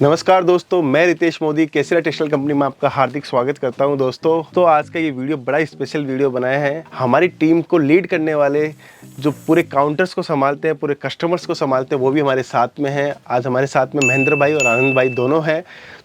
नमस्कार दोस्तों, मैं रितेश मोदी केसरिया टेक्सटाइल कंपनी में आपका हार्दिक स्वागत करता हूं। दोस्तों तो आज का ये वीडियो बड़ा स्पेशल वीडियो बनाया है। हमारी टीम को लीड करने वाले जो पूरे काउंटर्स को संभालते हैं, पूरे कस्टमर्स को संभालते हैं, वो भी हमारे साथ में हैं। आज हमारे साथ में महेंद्र भाई और आनंद भाई दोनों हैं।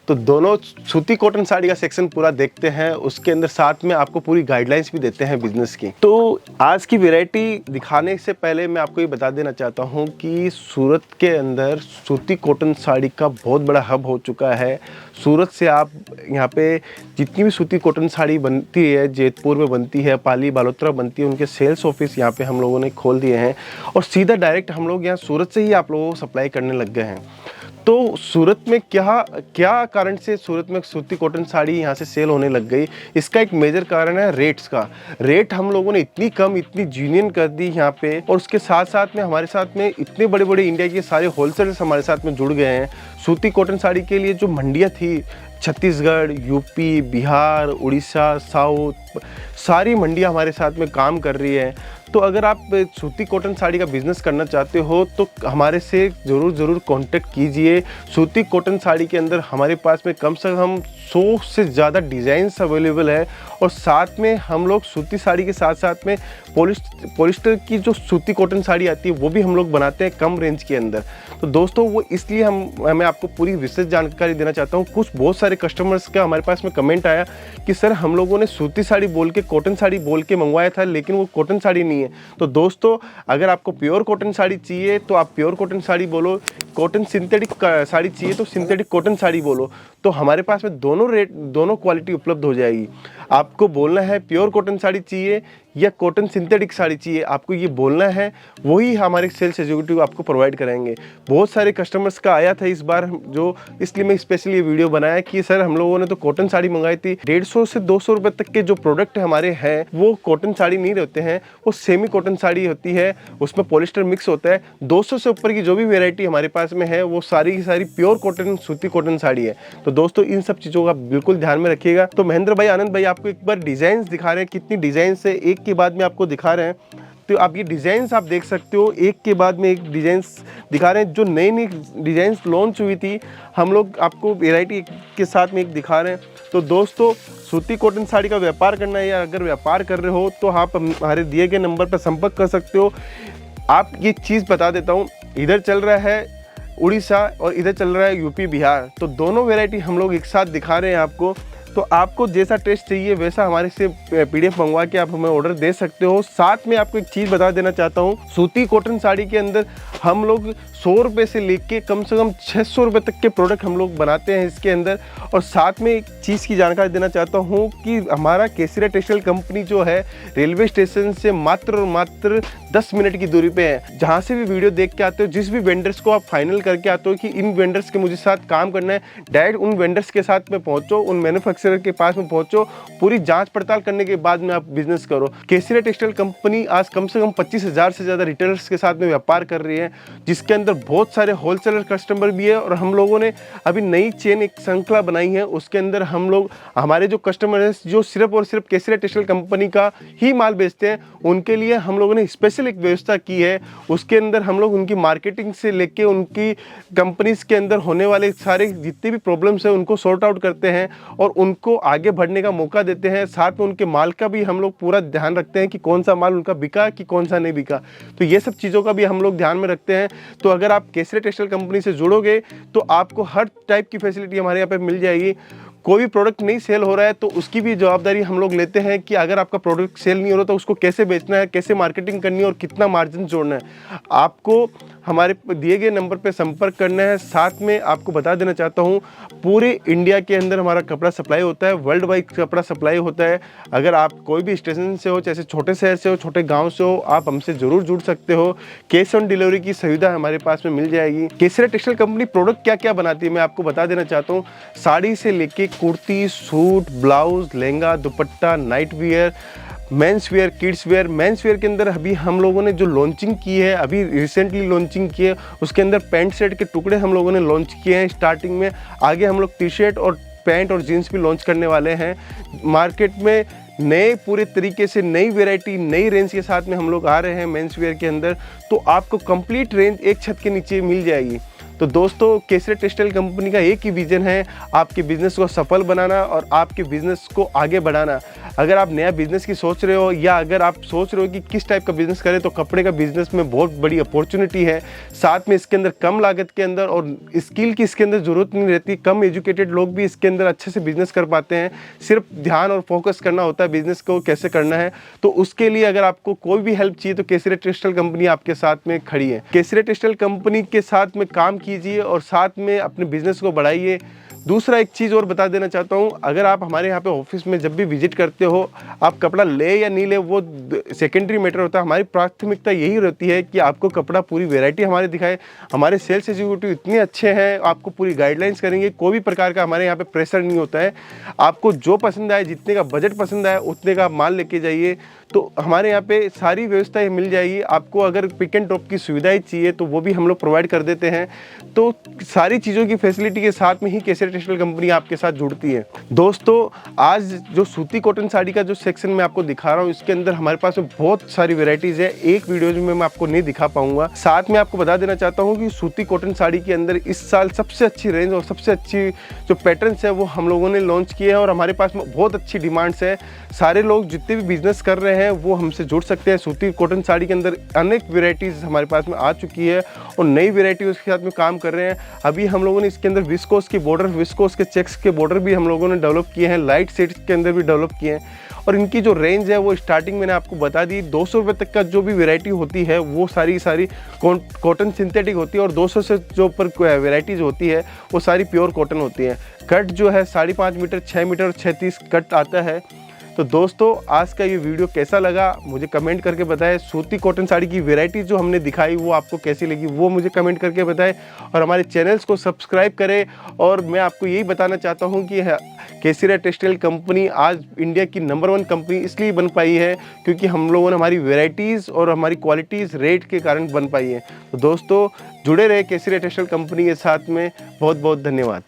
तो दोनों सूती कॉटन साड़ी का सेक्शन पूरा देखते हैं, उसके अंदर साथ में आपको पूरी गाइडलाइंस भी देते हैं बिजनेस की। तो आज की वैरायटी दिखाने से पहले मैं आपको ये बता देना चाहता हूँ कि सूरत के अंदर सूती कॉटन साड़ी का बहुत बड़ा हब हो चुका है। सूरत से आप यहाँ पे जितनी भी सूती कॉटन साड़ी बनती है, जैतपुर में बनती है, पाली बालोतरा बनती है, उनके सेल्स ऑफिस यहाँ पे हम लोगों ने खोल दिए हैं और सीधा डायरेक्ट हम लोग यहाँ सूरत से ही आप लोगों को सप्लाई करने लग गए हैं। तो सूरत में क्या कारण से सूरत में सूती कॉटन साड़ी यहाँ से सेल होने लग गई, इसका एक मेजर कारण है रेट्स का। रेट हम लोगों ने इतनी कम, इतनी जीनियन कर दी यहाँ पे, और उसके साथ साथ में हमारे साथ में इतने बड़े बड़े इंडिया के सारे होलसेलर्स हमारे साथ में जुड़ गए हैं। सूती कॉटन साड़ी के लिए जो मंडियाँ थी, छत्तीसगढ़, यूपी, बिहार, उड़ीसा, साउथ, सारी मंडियाँ हमारे साथ में काम कर रही है। तो अगर आप सूती कॉटन साड़ी का बिज़नेस करना चाहते हो तो हमारे से ज़रूर कांटेक्ट कीजिए। सूती कॉटन साड़ी के अंदर हमारे पास में कम से कम 100 से ज़्यादा डिज़ाइंस अवेलेबल है, और साथ में हम लोग सूती साड़ी के साथ साथ में पॉलिस्टर की जो सूती कॉटन साड़ी आती है वो भी हम लोग बनाते हैं कम रेंज के अंदर। तो दोस्तों वो इसलिए मैं आपको पूरी विशेष जानकारी देना चाहता हूँ। बहुत सारे कस्टमर्स का हमारे पास में कमेंट आया कि सर हम लोगों ने सूती साड़ी बोल के कॉटन साड़ी बोल के मंगवाया था, लेकिन वो कॉटन साड़ी नहीं है। तो दोस्तों अगर आपको प्योर कॉटन साड़ी चाहिए तो आप प्योर कॉटन साड़ी बोलो, कॉटन सिंथेटिक साड़ी चाहिए तो सिंथेटिक कॉटन साड़ी बोलो। तो हमारे पास में दोनों क्वालिटी उपलब्ध हो जाएगी। आपको बोलना है प्योर कॉटन साड़ी चाहिए या कॉटन सिंथेटिक साड़ी चाहिए, आपको ये बोलना है, वही हमारे सेल्स एग्जीक्यूटिव आपको प्रोवाइड करेंगे। बहुत सारे कस्टमर्स का आया था इस बार, जो इसलिए मैं स्पेशली ये वीडियो बनाया कि सर हम लोगों ने तो कॉटन साड़ी मंगाई थी। 150 से 200 रुपये तक के जो प्रोडक्ट हमारे हैं वो कॉटन साड़ी नहीं रहते हैं, वो सेमी कॉटन साड़ी होती है, उसमें पॉलिस्टर मिक्स होता है। 200 से ऊपर की जो भी वेरायटी हमारे पास में है वो सारी की सारी प्योर कॉटन सूती कॉटन साड़ी है। तो दोस्तों इन सब चीज़ों का बिल्कुल ध्यान में रखिएगा। तो महेंद्र भाई, आनंद भाई आपको एक बार डिजाइन दिखा रहे हैं, कितनी डिजाइन है एक के बाद में आपको दिखा रहे हैं। तो आप ये डिजाइन्स आप देख सकते हो, एक के बाद में एक डिजाइन्स दिखा रहे हैं। जो नई नई डिजाइन्स लॉन्च हुई थी हम लोग आपको वैरायटी के साथ में एक दिखा रहे हैं। तो दोस्तों सूती कॉटन साड़ी का व्यापार करना है या अगर व्यापार कर रहे हो तो आप हमारे दिए गए नंबर पर संपर्क कर सकते हो। आप ये चीज़ बता देता हूँ, इधर चल रहा है उड़ीसा और इधर चल रहा है यूपी बिहार, तो दोनों वैरायटी हम लोग एक साथ दिखा रहे हैं आपको। तो आपको जैसा टेस्ट चाहिए वैसा हमारे से PDF मंगवा के आप हमें ऑर्डर दे सकते हो। साथ में आपको एक चीज़ बता देना चाहता हूँ, सूती कॉटन साड़ी के अंदर हम लोग 100 रुपये से लेके कम से कम 600 रुपये तक के प्रोडक्ट हम लोग बनाते हैं इसके अंदर। और साथ में एक चीज़ की जानकारी देना चाहता हूँ कि हमारा केसरिया टेक्सटाइल कंपनी जो है रेलवे स्टेशन से मात्र और मात्र 10 मिनट की दूरी पे है। जहाँ से भी वीडियो देख के आते हो, जिस भी वेंडर्स को आप फाइनल करके आते हो कि इन वेंडर्स के मुझे साथ काम करना है, डायरेक्ट उन वेंडर्स के साथ में पहुँचो, उन मैन्युफैक्चरर के पास में पहुँचो, पूरी जाँच पड़ताल करने के बाद में आप बिजनेस करो। केसरिया टेक्सटाइल कंपनी आज कम से कम 25,000 से ज़्यादा रिटेलर्स के साथ में व्यापार कर रही है, जिसके अंदर बहुत सारे होलसेलर कस्टमर भी है। और हम लोगों ने अभी नई चेन एक श्रृंखला बनाई है, उसके अंदर हम लोग हमारे जो कस्टमर हैं जो सिर्फ और सिर्फ केसरिया टेक्सटाइल कंपनी का ही माल बेचते हैं, उनके लिए हम लोगों ने स्पेशल एक व्यवस्था की है। उसके अंदर हम लोग उनकी मार्केटिंग से लेके उनकी कंपनीज के अंदर होने वाले सारे जितने भी प्रॉब्लम्स हैं उनको सॉर्ट आउट करते हैं और उनको आगे बढ़ने का मौका देते हैं। साथ में उनके माल का भी हम लोग पूरा ध्यान रखते हैं कि कौन सा माल उनका बिका कि कौन सा नहीं बिका। तो ये सब चीज़ों का भी हम लोग ध्यान में रखते हैं। तो अगर आप केसरिया टेक्सटाइल कंपनी से जुड़ोगे तो आपको हर टाइप की फैसिलिटी हमारे यहाँ पे मिल जाएगी। कोई भी प्रोडक्ट नहीं सेल हो रहा है तो उसकी भी जवाबदारी हम लोग लेते हैं कि अगर आपका प्रोडक्ट सेल नहीं हो रहा तो उसको कैसे बेचना है, कैसे मार्केटिंग करनी है और कितना मार्जिन जोड़ना है। आपको हमारे दिए गए नंबर पे संपर्क करना है। साथ में आपको बता देना चाहता हूँ, पूरे इंडिया के अंदर हमारा कपड़ा सप्लाई होता है, वर्ल्ड वाइड कपड़ा सप्लाई होता है। अगर आप कोई भी स्टेशन से हो, चाहे छोटे शहर से हो, छोटे गांव से हो, आप हमसे ज़रूर जुड़ सकते हो। कैश ऑन डिलीवरी की सुविधा हमारे पास में मिल जाएगी। केसरिया टेक्सटाइल कंपनी प्रोडक्ट क्या क्या बनाती है मैं आपको बता देना चाहता हूँ। साड़ी से लेके kurti, suit, blouse, lehenga, dupatta, night wear, men's wear, kids where. Men's wear के अंदर अभी हम लोगों ने जो लॉन्चिंग की है, अभी रिसेंटली लॉन्चिंग की है, उसके अंदर पैंट शर्ट के टुकड़े हम लोगों ने लॉन्च किए हैं स्टार्टिंग में। आगे हम लोग टी शर्ट और पैंट और जीन्स भी लॉन्च करने वाले हैं। मार्केट में नए पूरे तरीके से नई वैरायटी, नई रेंज के साथ में हम लोग आ रहे हैं मेंस वेयर के अंदर। तो आपको कंप्लीट रेंज एक छत के नीचे मिल जाएगी। तो दोस्तों केसरी टेक्सटाइल कंपनी का एक ही विजन है, आपके बिजनेस को सफल बनाना और आपके बिजनेस को आगे बढ़ाना। अगर आप नया बिजनेस की सोच रहे हो या अगर आप सोच रहे हो कि किस टाइप का बिजनेस करें, तो कपड़े का बिजनेस में बहुत बड़ी अपॉर्चुनिटी है। साथ में इसके अंदर कम लागत के अंदर और स्किल की इसके अंदर ज़रूरत नहीं रहती, कम एजुकेटेड लोग भी इसके अंदर अच्छे से बिजनेस कर पाते हैं। सिर्फ ध्यान और फोकस करना होता है बिजनेस को कैसे करना है। तो उसके लिए अगर आपको कोई भी हेल्प चाहिए तो केसरी टेक्सटाइल कंपनी आपके साथ में खड़ी है। केसरी टेक्सटाइल कंपनी के साथ में काम कीजिए और साथ में अपने बिजनेस को बढ़ाइए। दूसरा एक चीज़ और बता देना चाहता हूँ, अगर आप हमारे यहाँ पे ऑफिस में जब भी विजिट करते हो, आप कपड़ा ले या नहीं ले वो सेकेंडरी मैटर होता है। हमारी प्राथमिकता यही रहती है कि आपको कपड़ा पूरी वैरायटी हमारे दिखाए। हमारे सेल्स एग्जीक्यूटिव इतने अच्छे हैं, आपको पूरी गाइडलाइंस करेंगे। कोई भी प्रकार का हमारे यहाँ पे प्रेशर नहीं होता है। आपको जो पसंद आए, जितने का बजट पसंद आए उतने का आप माल लेके जाइए। तो हमारे यहाँ पे सारी व्यवस्थाएं मिल जाएगी। आपको अगर पिक एंड ड्रॉप की सुविधाएं चाहिए तो वो भी हम लोग प्रोवाइड कर देते हैं। तो सारी चीज़ों की फैसिलिटी के साथ में ही केसरी टेक्सटाइल कंपनी आपके साथ जुड़ती है। दोस्तों आज जो सूती कॉटन साड़ी का जो सेक्शन मैं आपको दिखा रहा हूँ, इसके अंदर हमारे पास में बहुत सारी वेराइटीज़ है। एक वीडियो में मैं आपको नहीं दिखा पाऊंगा। साथ में आपको बता देना चाहता हूँ कि सूती कॉटन साड़ी के अंदर इस साल सबसे अच्छी रेंज और सबसे अच्छी जो पैटर्न्स है वो हम लोगों ने लॉन्च किए हैं और हमारे पास में बहुत अच्छी डिमांड्स है। सारे लोग जितने भी बिजनेस कर रहे हैं वो हमसे जुड़ सकते हैं। सूती कॉटन साड़ी के अंदर अनेक वेराइटीज़ हमारे पास में आ चुकी है और नई वेराइटी उसके साथ में काम कर रहे हैं। अभी हम लोगों ने इसके अंदर विस्कोस की बॉर्डर, विस्कोस के चेक्स के बॉर्डर भी हम लोगों ने डेवलप किए हैं, लाइट शेड्स के अंदर भी डेवलप किए हैं। और इनकी जो रेंज है वो स्टार्टिंग मैंने आपको बता दी, 200 रुपये तक का जो भी वेराइटी होती है वो सारी कॉटन सिंथेटिक होती है और 200 से जो ऊपर वेराइटीज़ होती है वो सारी प्योर कॉटन होती है। कट जो है 5.5 मीटर, 6 मीटर और 36 कट आता है। तो दोस्तों आज का ये वीडियो कैसा लगा मुझे कमेंट करके बताएं। सूती कॉटन साड़ी की वैरायटी जो हमने दिखाई वो आपको कैसी लगी वो मुझे कमेंट करके बताएं और हमारे चैनल्स को सब्सक्राइब करें। और मैं आपको यही बताना चाहता हूँ कि केसरी टेक्सटाइल कंपनी आज इंडिया की नंबर 1 कंपनी इसलिए बन पाई है क्योंकि हम लोगों ने हमारी वैरायटीज़ और हमारी क्वालिटीज़ रेट के कारण बन पाई है। तो दोस्तों जुड़े रहे केसरी टेक्सटाइल कंपनी के साथ में। बहुत बहुत धन्यवाद।